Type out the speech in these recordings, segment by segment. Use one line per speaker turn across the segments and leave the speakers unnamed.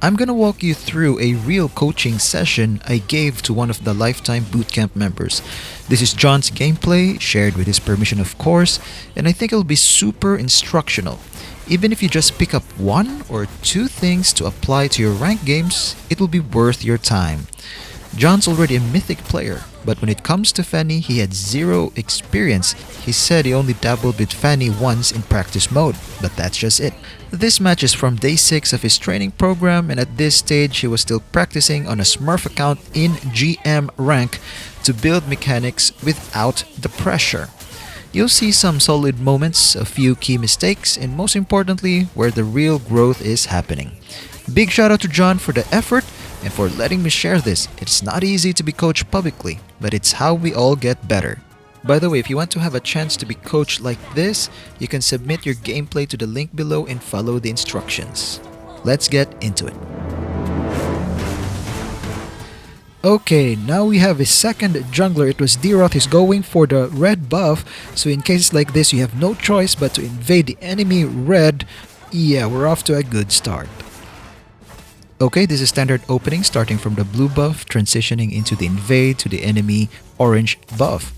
I'm gonna walk you through a real coaching session I gave to one of the Lifetime Bootcamp members. This is John's gameplay, shared with his permission of course, and I think it'll be super instructional. Even if you just pick up one or two things to apply to your ranked games, it will be worth your time. John's already a mythic player, but when it comes to Fanny, he had zero experience. He said he only dabbled with Fanny once in practice mode, but that's just it. This match is from day 6 of his training program, and at this stage he was still practicing on a Smurf account in GM rank to build mechanics without the pressure. You'll see some solid moments, a few key mistakes, and most importantly, where the real growth is happening. Big shout out to John for the effort and for letting me share this. It's not easy to be coached publicly, but it's how we all get better. By the way, if you want to have a chance to be coached like this, you can submit your gameplay to the link below and follow the instructions. Let's get into it. Okay, now we have a second jungler. It was Deroth. He's going for the red buff, so in cases like this you have no choice but to invade the enemy red. Yeah, we're off to a good start. Okay, this is standard opening, starting from the blue buff, transitioning into the invade to the enemy orange buff.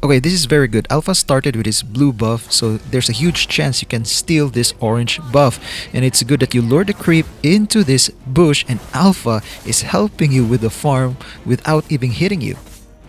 Okay, this is very good. Alpha started with his blue buff, so there's a huge chance you can steal this orange buff. And it's good that you lure the creep into this bush and Alpha is helping you with the farm without even hitting you.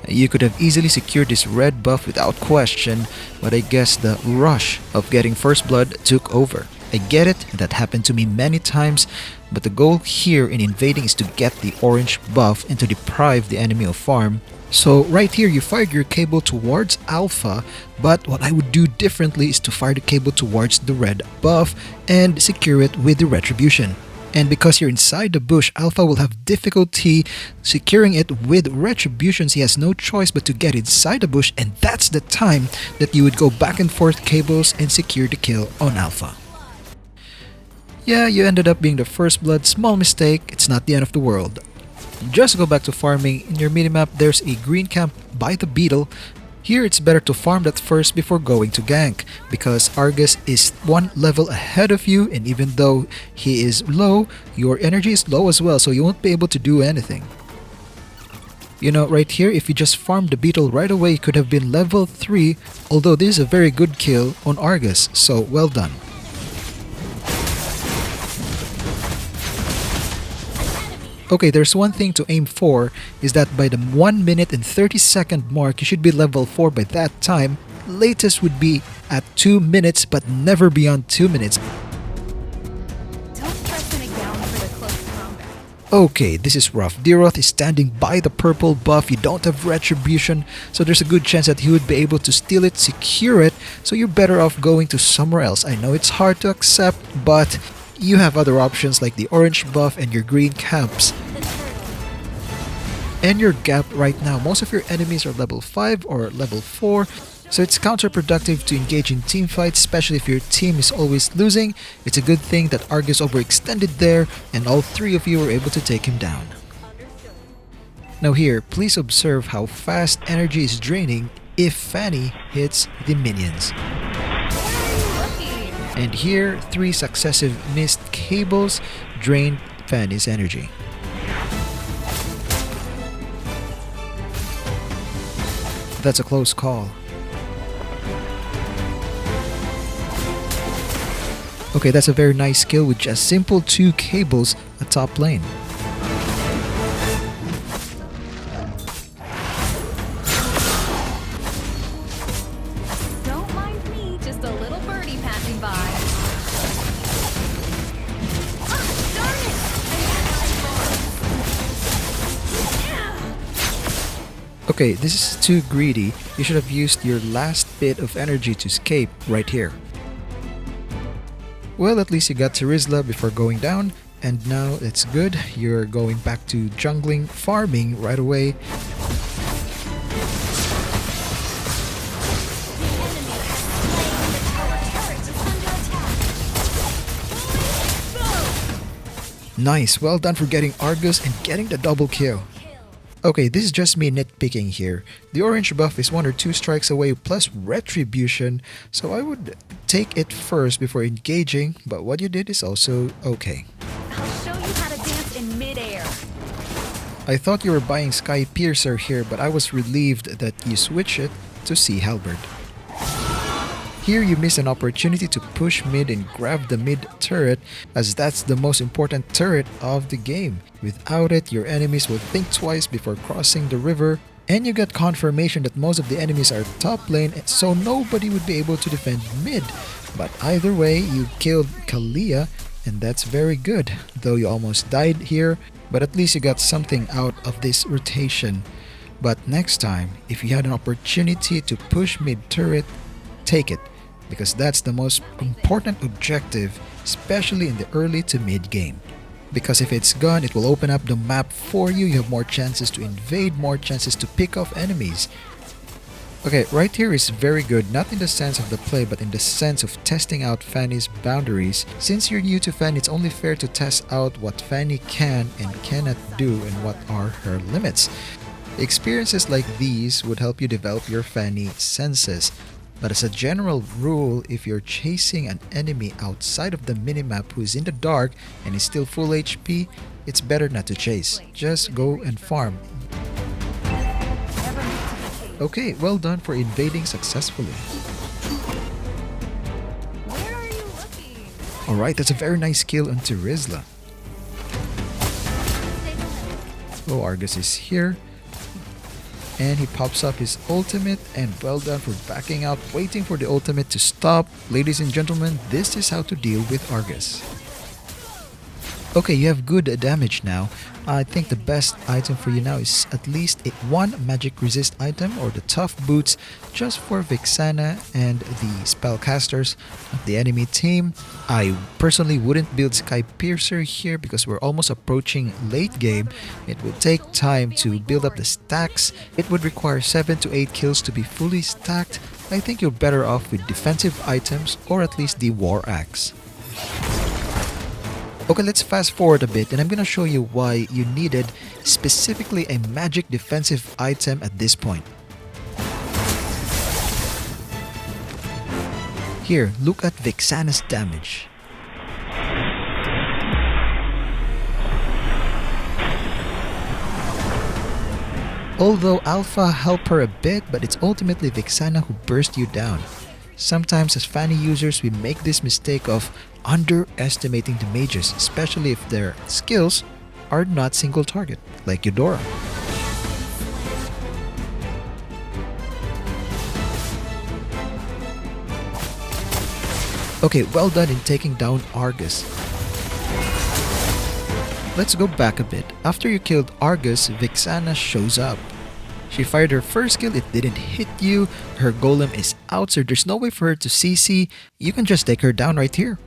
You could have easily secured this red buff without question, but I guess the rush of getting first blood took over. I get it, that happened to me many times, but the goal here in invading is to get the orange buff and to deprive the enemy of farm. So right here you fired your cable towards Alpha, but what I would do differently is to fire the cable towards the red buff and secure it with the retribution. And because you're inside the bush, Alpha will have difficulty securing it with retributions. He has no choice but to get inside the bush, and that's the time that you would go back and forth cables and secure the kill on Alpha. Yeah, you ended up being the first blood. Small mistake, it's not the end of the world. Just go back to farming. In your minimap, there's a green camp by the beetle. Here, it's better to farm that first before going to gank, because Argus is one level ahead of you, and even though he is low, your energy is low as well, so you won't be able to do anything. You know, right here, if you just farmed the beetle right away, you could have been level 3, although this is a very good kill on Argus, so well done. Okay, there's one thing to aim for, is that by the 1 minute and 30 second mark, you should be level 4 by that time. Latest would be at 2 minutes, but never beyond 2 minutes.
Don't press it down for the close combat.
Okay, this is rough. Deroth is standing by the purple buff. You don't have retribution, so there's a good chance that he would be able to steal it, secure it, so you're better off going to somewhere else. I know it's hard to accept, but you have other options like the orange buff and your green camps. And your gap right now, most of your enemies are level 5 or level 4, so it's counterproductive to engage in team fights, especially if your team is always losing. It's a good thing that Argus overextended there and all 3 of you were able to take him down. Now here, please observe how fast energy is draining if Fanny hits the minions. And here, 3 successive missed cables drained Fanny's energy. That's a close call. Okay, that's a very nice skill with just simple 2 cables at top lane.
Don't mind me, just a little birdie passing by. Darn it!
Okay, this is too greedy. You should have used your last bit of energy to escape right here. Well, at least you got to Rizla before going down, and now it's good. You're going back to jungling, farming right away. Nice, well done for getting Argus and getting the double kill. Okay, this is just me nitpicking here. The orange buff is 1 or 2 strikes away plus retribution, so I would take it first before engaging, but what you did is also okay.
I'll show you how to dance in midair.
I thought you were buying Sky Piercer here, but I was relieved that you switch it to Sea Halberd. Here you miss an opportunity to push mid and grab the mid turret, as that's the most important turret of the game. Without it, your enemies will think twice before crossing the river, and you get confirmation that most of the enemies are top lane, so nobody would be able to defend mid. But either way, you killed Kalia, and that's very good, though you almost died here, but at least you got something out of this rotation. But next time, if you had an opportunity to push mid turret, take it, because that's the most important objective, especially in the early to mid game. Because if it's gone, it will open up the map for you. You have more chances to invade, more chances to pick off enemies. Okay, right here is very good, not in the sense of the play, but in the sense of testing out Fanny's boundaries. Since you're new to Fanny, it's only fair to test out what Fanny can and cannot do and what are her limits. Experiences like these would help you develop your Fanny senses. But as a general rule, if you're chasing an enemy outside of the minimap who is in the dark and is still full HP, it's better not to chase. Just go and farm. Okay, well done for invading successfully.
Where are you looking?
Alright, that's a very nice kill onto Rizla. Oh, Argus is here. And he pops up his ultimate, and well done for backing out, waiting for the ultimate to stop. Ladies and gentlemen, this is how to deal with Argus. Okay, you have good damage now. I think the best item for you now is at least one magic resist item or the tough boots, just for Vixana and the spellcasters of the enemy team. I personally wouldn't build Sky Piercer here because we're almost approaching late game. It would take time to build up the stacks. It would require 7 to 8 kills to be fully stacked. I think you're better off with defensive items or at least the War Axe. Okay, let's fast forward a bit and I'm gonna show you why you needed specifically a magic defensive item at this point. Here, look at Vixana's damage. Although Alpha helped her a bit, but it's ultimately Vixana who burst you down. Sometimes as Fanny users, we make this mistake of underestimating the mages, especially if their skills are not single target, like Eudora. Okay, well done in taking down Argus. Let's go back a bit. After you killed Argus, Vixana shows up. She fired her first kill, it didn't hit you, her golem is out, so there's no way for her to CC. You can just take her down right here.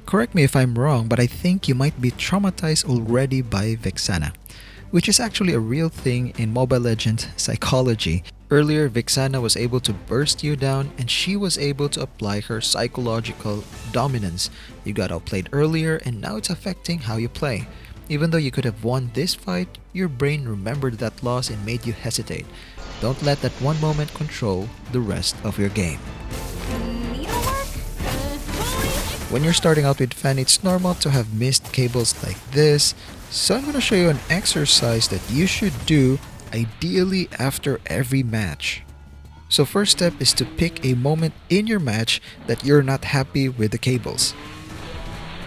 Correct me if I'm wrong, but I think you might be traumatized already by Vixana, which is actually a real thing in Mobile Legends psychology. Earlier, Vixana was able to burst you down and she was able to apply her psychological dominance. You got outplayed earlier and now it's affecting how you play. Even though you could have won this fight, your brain remembered that loss and made you hesitate. Don't let that one moment control the rest of your game.
Needlework?
When you're starting out with Fanny, it's normal to have missed cables like this. So I'm going to show you an exercise that you should do ideally after every match. So first step is to pick a moment in your match that you're not happy with the cables.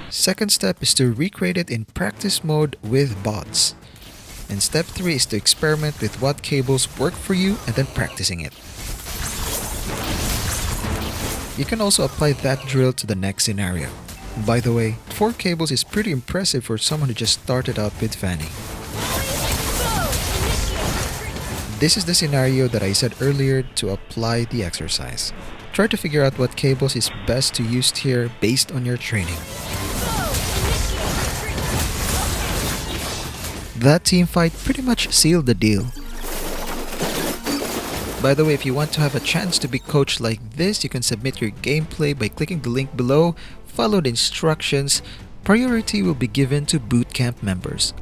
Second step is to recreate it in practice mode with bots. And step 3 is to experiment with what cables work for you and then practicing it. You can also apply that drill to the next scenario. By the way, 4 cables is pretty impressive for someone who just started out with Fanny. This is the scenario that I said earlier to apply the exercise. Try to figure out what cables is best to use here based on your training. That team fight pretty much sealed the deal. By the way, if you want to have a chance to be coached like this, you can submit your gameplay by clicking the link below, follow the instructions. Priority will be given to bootcamp members.